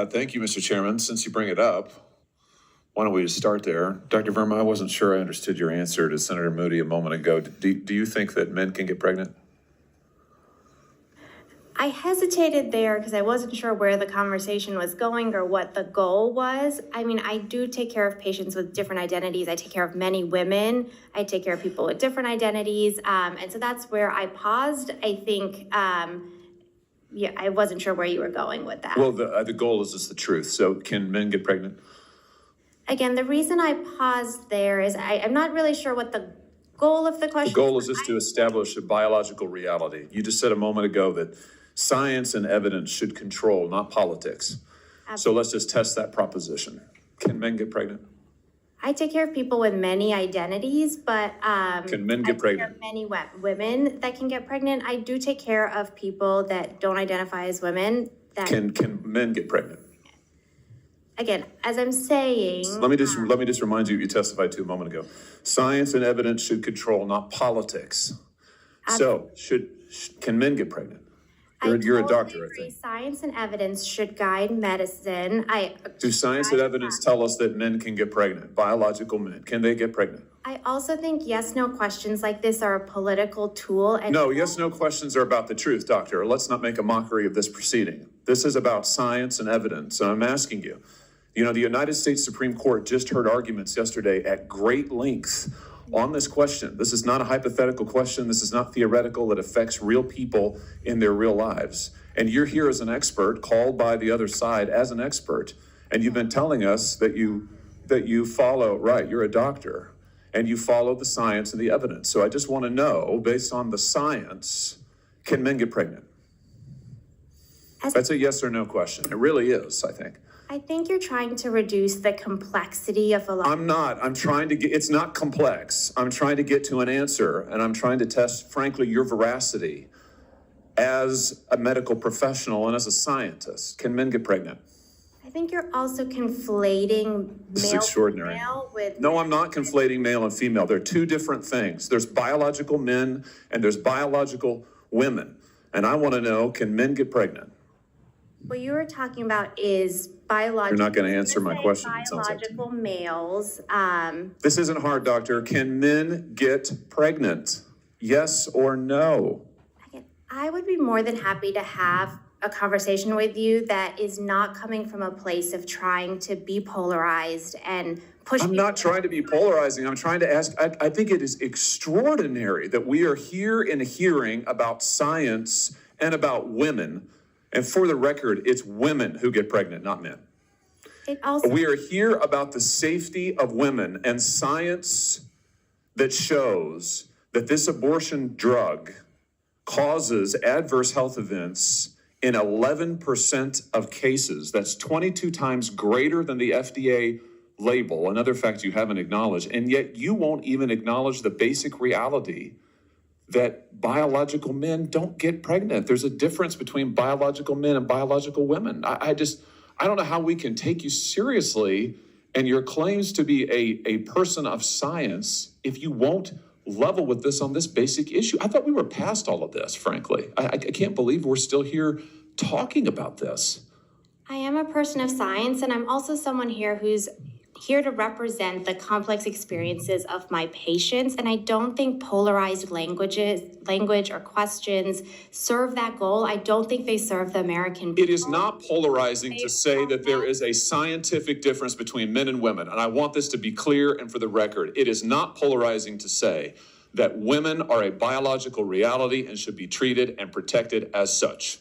Thank you, Mr. Chairman. Since you bring it up, why don't we just start there? Dr. Verma, I wasn't sure I understood your answer to Senator Moody a moment ago. Do you think that men can get pregnant? I hesitated there because I wasn't sure where the conversation was going or what the goal was. I mean, I do take care of patients with different identities. I take care of many women. I take care of people with different identities. And so that's where I paused. I think, yeah, I wasn't sure where you were going with that. Well, the goal is just the truth. So can men get pregnant? Again, the reason I paused there is I'm not really sure what the goal of the question is. The goal is just to establish a biological reality. You just said a moment ago that science and evidence should control, not politics. Absolutely. So let's just test that proposition. Can men get pregnant? I take care of people with many identities, but can men get pregnant? There are many women that can get pregnant. I do take care of people that don't identify as women. That can men get pregnant? Again, as I'm saying, let me just remind you what you testified to a moment ago. Science and evidence should control, not politics. Absolutely. So can men get pregnant? You're a doctor, I think. Science and evidence should guide medicine. Do science and evidence tell us that men can get pregnant? Biological men, can they get pregnant? I also think yes/no questions like this are a political tool. And no, yes/no questions are about the truth, doctor. Let's not make a mockery of this proceeding. This is about science and evidence, and I'm asking you. You know, the United States Supreme Court just heard arguments yesterday at great length on this question. This is not a hypothetical question. This is not theoretical. It affects real people in their real lives. And you're here as an expert, called by the other side as an expert, and you've been telling us that you follow, right, you're a doctor, and you follow the science and the evidence. So I just want to know, based on the science, can men get pregnant? That's a yes or no question. It really is, I think. I think you're trying to reduce the complexity of a lot. I'm not. I'm trying to get, it's not complex. I'm trying to get to an answer, and I'm trying to test, frankly, your veracity as a medical professional and as a scientist. Can men get pregnant? I think you're also conflating male with... No, I'm not conflating male and female. They're two different things. There's biological men and there's biological women. And I want to know, can men get pregnant? What you were talking about is biological... You're not going to answer my question. Biological males. This isn't hard, doctor. Can men get pregnant? Yes or no? I would be more than happy to have a conversation with you that is not coming from a place of trying to be polarized and push. I'm not trying to be polarizing. I'm trying to ask, I think it is extraordinary that we are here in a hearing about science and about women. And for the record, it's women who get pregnant, not men. We are here about the safety of women and science that shows that this abortion drug causes adverse health events in 11% of cases. That's 22 times greater than the FDA label, another fact you haven't acknowledged. And yet you won't even acknowledge the basic reality that biological men don't get pregnant. There's a difference between biological men and biological women. I don't know how we can take you seriously and your claims to be a person of science if you won't level with this on this basic issue. I thought we were past all of this, frankly. I can't believe we're still here talking about this. I am a person of science, and I'm also someone here who's here to represent the complex experiences of my patients, and I don't think polarized language or questions serve that goal. I don't think they serve the American people. It is not polarizing to say that there is a scientific difference between men and women, and I want this to be clear and for the record. It is not polarizing to say that women are a biological reality and should be treated and protected as such.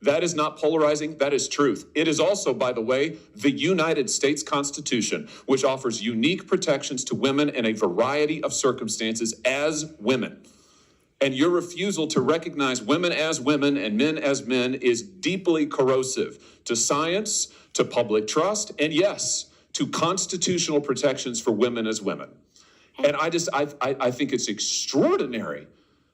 That is not polarizing, that is truth. It is also, by the way, the United States Constitution, which offers unique protections to women in a variety of circumstances as women. And your refusal to recognize women as women and men as men is deeply corrosive to science, to public trust, and yes, to constitutional protections for women as women. And I think it's extraordinary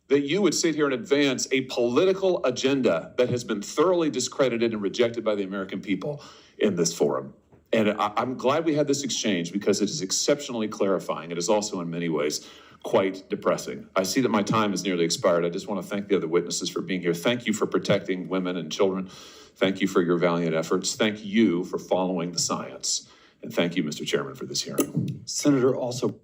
that you would sit here and advance a political agenda that has been thoroughly discredited and rejected by the American people in this forum. And I'm glad we had this exchange because it is exceptionally clarifying. It is also in many ways quite depressing. I see that my time has nearly expired. I just want to thank the other witnesses for being here. Thank you for protecting women and children. Thank you for your valiant efforts. Thank you for following the science. And thank you, Mr. Chairman, for this hearing. Senator, also